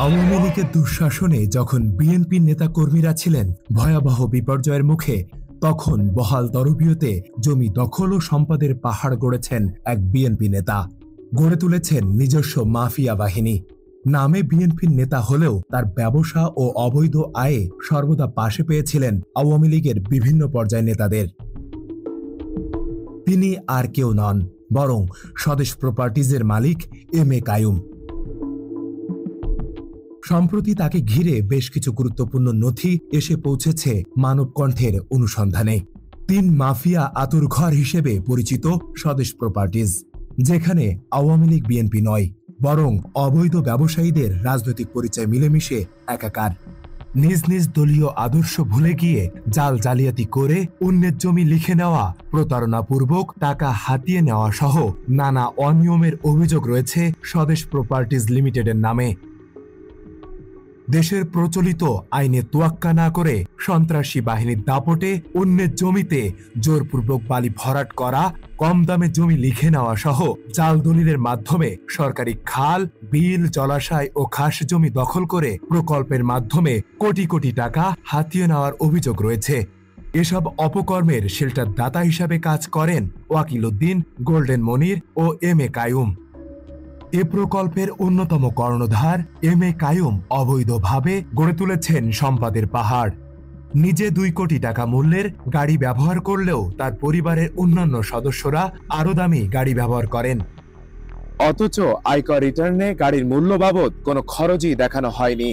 আওয়ামী লীগের দুঃশাসনে যখন বিএনপির নেতাকর্মীরা ছিলেন ভয়াবহ বিপর্যয়ের মুখে, তখন বহাল তরবিয়তে জমি দখল ও সম্পদের পাহাড় গড়েছেন এক বিএনপি নেতা। গড়ে তুলেছেন নিজস্ব মাফিয়া বাহিনী। নামে বিএনপির নেতা হলেও তার ব্যবসা ও অবৈধ আয়ে সর্বদা পাশে পেয়েছিলেন আওয়ামী লীগের বিভিন্ন পর্যায়ের নেতাদের। তিনি আর কেউ নন, বরং স্বদেশ প্রপার্টিজের মালিক এম.এ. কাইয়ুম। সম্প্রতি তাকে ঘিরে বেশ কিছু গুরুত্বপূর্ণ নথি এসে পৌঁছেছে মানবকণ্ঠের অনুসন্ধানে। ৩ মাফিয়া আতুরঘর হিসেবে পরিচিত স্বদেশ প্রপার্টিজ, যেখানে আওয়ামী লীগ বিএনপি নয়, বরং অবৈধ ব্যবসায়ীদের রাজনৈতিক পরিচয় মিলেমিশে একাকার। নিজ নিজ দলীয় আদর্শ ভুলে গিয়ে জাল জালিয়াতি করে অন্যের জমি লিখে নেওয়া, প্রতারণাপূর্বক টাকা হাতিয়ে নেওয়া সহ নানা অনিয়মের অভিযোগ রয়েছে স্বদেশ প্রপার্টিজ লিমিটেডের নামে। দেশের প্রচলিত আইনে তোয়াক্কা না করে সন্ত্রাসী বাহিনীর দাপটে অন্যের জমিতে জোরপূর্বক বালি ভরাট করা, কম দামে জমি লিখে নেওয়া সহ জাল দলিলের মাধ্যমে সরকারি খাল, বিল, জলাশয় ও খাস জমি দখল করে প্রকল্পের মাধ্যমে কোটি কোটি টাকা হাতিয়ে নেওয়ার অভিযোগ রয়েছে। এসব অপকর্মের শেল্টার দাতা হিসাবে কাজ করেন ওয়াকিল উদ্দিন, গোল্ডেন মনির ও এম.এ. কাইয়ুম। এ প্রকল্পের অন্যতম কর্ণধার এম.এ. কাইয়ুম অবৈধভাবে গড়ে তুলেছেন সম্পদের পাহাড়। নিজে 2 কোটি টাকা মূল্যের গাড়ি ব্যবহার করলেও তার পরিবারের অন্যান্য সদস্যরা আরও দামি গাড়ি ব্যবহার করেন। অথচ আয়কর রিটার্নে গাড়ির মূল্য বাবদ কোনো খরচই দেখানো হয়নি।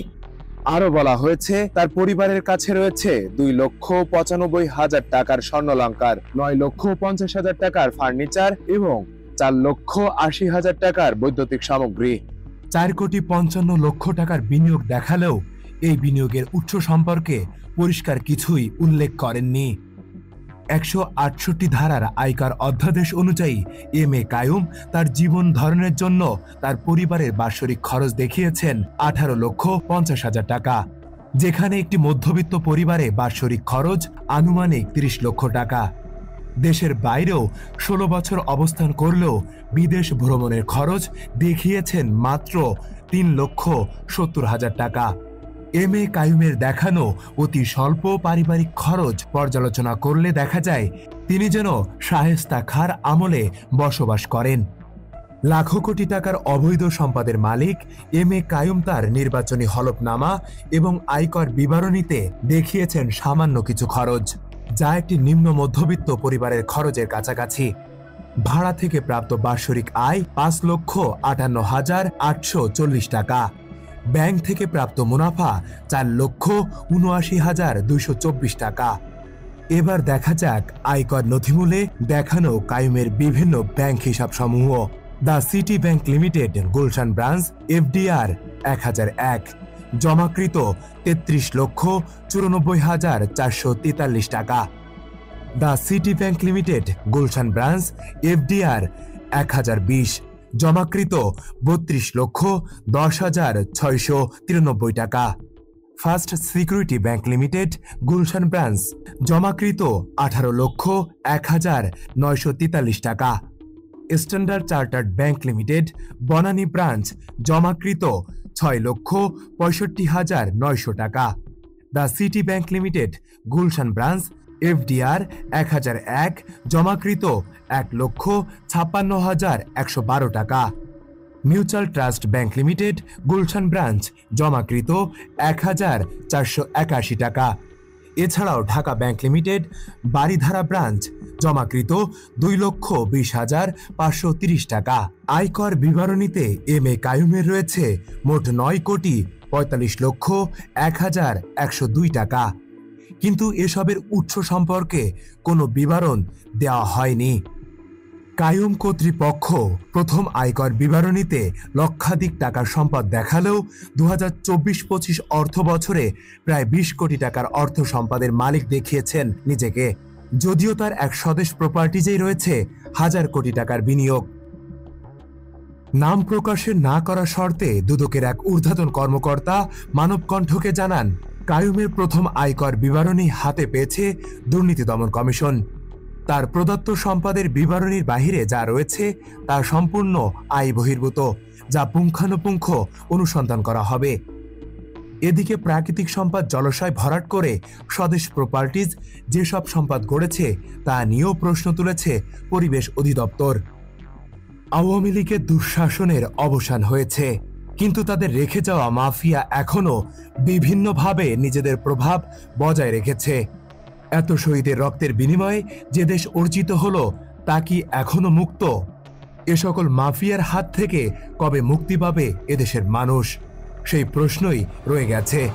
আরো বলা হয়েছে তার পরিবারের কাছে রয়েছে 2,95,000 টাকার স্বর্ণালংকার, 9,50,000 টাকার ফার্নিচার এবং 4,80,000 টাকার বৈদ্যুতিক সামগ্রী। 4,55,00,000 টাকার বিনিয়োগ দেখালেও এই বিনিয়োগের উৎস সম্পর্কে পরিষ্কার কিছুই উল্লেখ করেননি। 168 ধারার আয়কর অধ্যাদেশ অনুযায়ী এম.এ. কাইয়ুম তার জীবন ধারণের জন্য তার পরিবারের বার্ষিক খরচ দেখিয়েছেন 18,50,000 টাকা, যেখানে একটি মধ্যবিত্ত পরিবারে বার্ষিক খরচ আনুমানিক 30 লক্ষ টাকা। দেশের বাইরেও 16 বছর অবস্থান করলেও বিদেশ ভ্রমণের খরচ দেখিয়েছেন মাত্র 3,70,000 টাকা। এম.এ. কাইয়ুমের দেখানো অতি স্বল্প পারিবারিক খরচ পর্যালোচনা করলে দেখা যায় তিনি যেন শায়েস্তা খাঁর আমলে বসবাস করেন। লাখো কোটি টাকার অবৈধ সম্পদের মালিক এম.এ. কাইয়ুম তার নির্বাচনী হলফনামা এবং আয়কর বিবরণীতে দেখিয়েছেন সামান্য কিছু খরচ, যা একটি নিম্ন মধ্যবিত্ত পরিবারের খরচের কাছাকাছি। ভাড়া থেকে প্রাপ্ত বার্ষিক আয় 5,58,840 টাকা। ব্যাংক থেকে প্রাপ্ত মুনাফা 4,79,224 টাকা। এবার দেখা যাক আয়কর নথিমূলে দেখানো কাইয়ুমের বিভিন্ন ব্যাংক হিসাব সমূহ। The city bank limited, Gulshan branch, FDR 1001, জমাকৃত 33,94,443 টাকা। The city bank limited, Gulshan branch, FDR 1020, জমাকৃত 32,10,693 টাকা। First security bank limited, Gulshan branch, জমাকৃত 18,01,943 টাকা। Standard chartered bank limited, Banani branch, জমাকৃত 6,65,900 টাকা। The city bank limited, Gulshan branch, FDR 1001, জমাকৃত 1,56,112 টাকা। Mutual trust bank limited, Gulshan branch, জমাকৃত 1,481 টাকা। এছাড়াও Dhaka bank limited, Baridhara branch, জমাকৃত 2,20,530 টাকা। আয়কর বিবরণীতে এম.এ. কাইয়ুমের রয়েছে মোট 9,45,01,102 টাকা, কিন্তু এসবের উৎস সম্পর্কে কোনো বিবরণ দেওয়া হয়নি। কাইয়ুম কর্তৃপক্ষ প্রথম আয়কর বিবরণীতে লক্ষাধিক টাকার সম্পদ দেখালেও 2024-25 অর্থ বছরে প্রায় 20 কোটি টাকার অর্থ সম্পদের মালিক দেখিয়েছেন নিজেকে, যদিও তার এক স্বদেশ প্রপার্টিজেই রয়েছে হাজার কোটি টাকার বিনিয়োগ। নাম প্রকাশে না করা শর্তে দুদকের এক ঊর্ধ্বতন কর্মকর্তা মানবকণ্ঠকে জানান, কাইয়ুমের প্রথম আয়কর বিবরণী হাতে পেয়েছে দুর্নীতি দমন কমিশন। তার প্রদত্ত সম্পদের বিবরণীর বাহিরে যা রয়েছে তা সম্পূর্ণ আয় বহির্ভূত, যা পুঙ্খানুপুঙ্খ অনুসন্ধান করা হবে। এদিকে প্রাকৃতিক সম্পদ জলাশয় ভরাট করে স্বদেশ প্রপার্টিজ যেসব সম্পদ গড়েছে তা নিয়েও প্রশ্ন তুলেছে পরিবেশ অধিদপ্তর। আওয়ামী লীগের দুঃশাসনের অবসান হয়েছে, কিন্তু তাদের রেখে যাওয়া মাফিয়া এখনো বিভিন্নভাবে নিজেদের প্রভাব বজায় রেখেছে। এত শহীদের রক্তের বিনিময়ে যে দেশ অর্জিত হলো তা কি এখনো মুক্ত? এ সকল মাফিয়ার হাত থেকে কবে মুক্তি পাবে এদেশের মানুষ? সেই প্রশ্নই রয়ে গেছে।